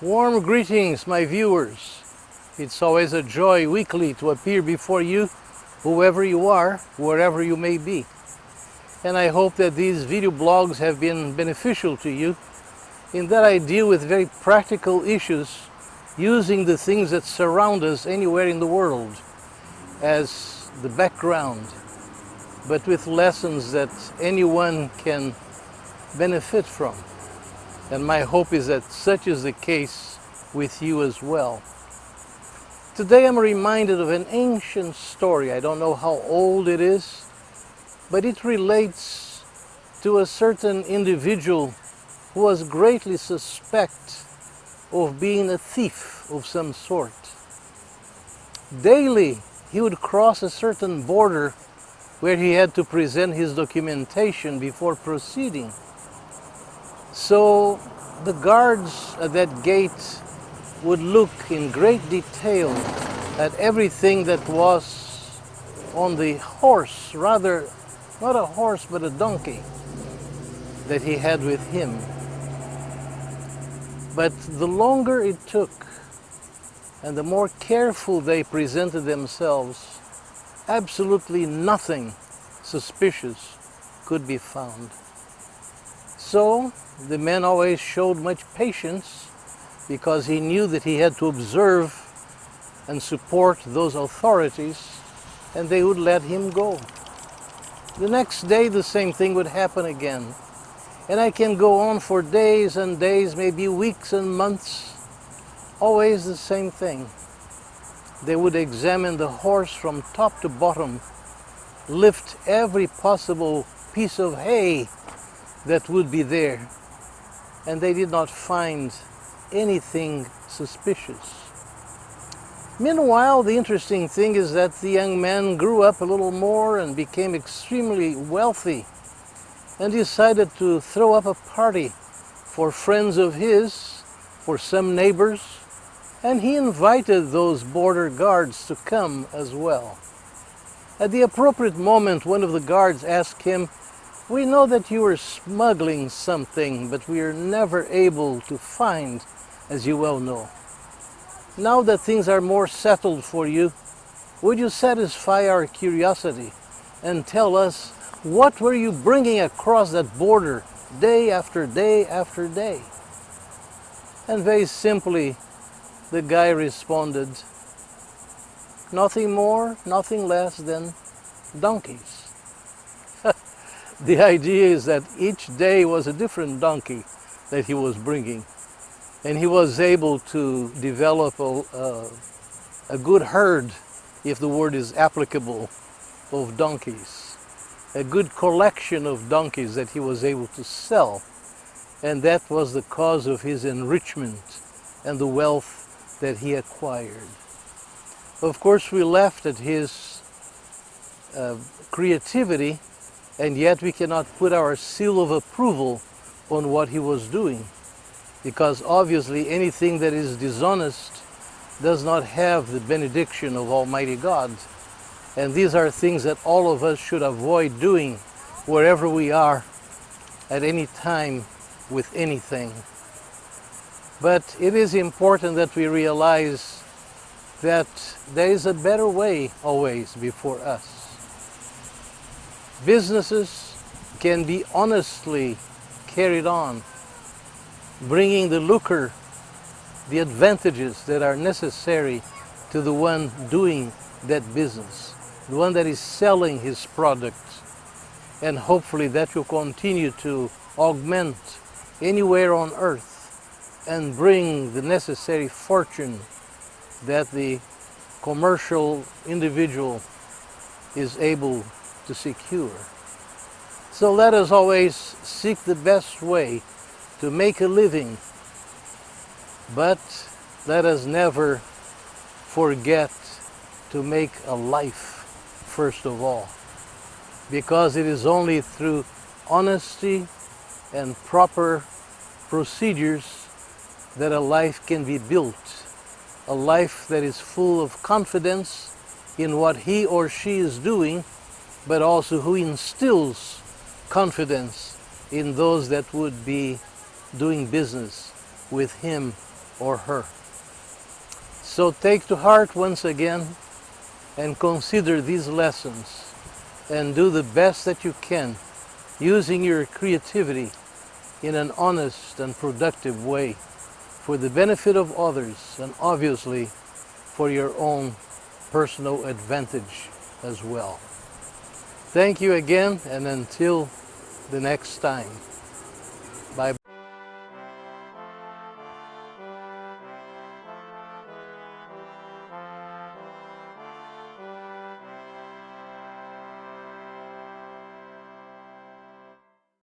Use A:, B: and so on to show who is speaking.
A: Warm greetings, my viewers. It's always a joy weekly to appear before you, whoever you are, wherever you may be. And I hope that these video blogs have been beneficial to you in that I deal with very practical issues using the things that surround us anywhere in the world as the background, but with lessons that anyone can benefit from. And my hope is that such is the case with you as well. Today I'm reminded of an ancient story. I don't know how old it is, but it relates to a certain individual who was greatly suspect of being a thief of some sort. Daily he would cross a certain border where he had to present his documentation before proceeding. So the guards at that gate would look in great detail at everything that was on the horse, rather not a horse but a donkey that he had with him. But the longer it took and the more careful they presented themselves, absolutely nothing suspicious could be found. So the man always showed much patience because he knew that he had to observe and support those authorities, and they would let him go. The next day the same thing would happen again. And I can go on for days and days, maybe weeks and months, always the same thing. They would examine the horse from top to bottom, lift every possible piece of hay that would be there, and they did not find anything suspicious. Meanwhile, the interesting thing is that the young man grew up a little more and became extremely wealthy and decided to throw up a party for friends of his, for some neighbors, and he invited those border guards to come as well. At the appropriate moment, one of the guards asked him, "We know that you are smuggling something, but we are never able to find, as you well know. Now that things are more settled for you, would you satisfy our curiosity and tell us what were you bringing across that border day after day after day?" And very simply, the guy responded, "Nothing more, nothing less than donkeys." The idea is that each day was a different donkey that he was bringing, and he was able to develop a good herd, if the word is applicable, of donkeys, a good collection of donkeys that he was able to sell, and that was the cause of his enrichment and the wealth that he acquired. Of course, we laughed at his creativity, and yet we cannot put our seal of approval on what he was doing, because obviously anything that is dishonest does not have the benediction of Almighty God. And these are things that all of us should avoid doing wherever we are, at any time, with anything. But it is important that we realize that there is a better way always before us. Businesses can be honestly carried on, bringing the lucre, the advantages that are necessary to the one doing that business, the one that is selling his products. And hopefully that will continue to augment anywhere on earth and bring the necessary fortune that the commercial individual is able to secure. So let us always seek the best way to make a living, but let us never forget to make a life first of all, because it is only through honesty and proper procedures that a life can be built, a life that is full of confidence in what he or she is doing, but also who instills confidence in those that would be doing business with him or her. So take to heart once again and consider these lessons and do the best that you can using your creativity in an honest and productive way for the benefit of others and obviously for your own personal advantage as well. Thank you again, and until the next time.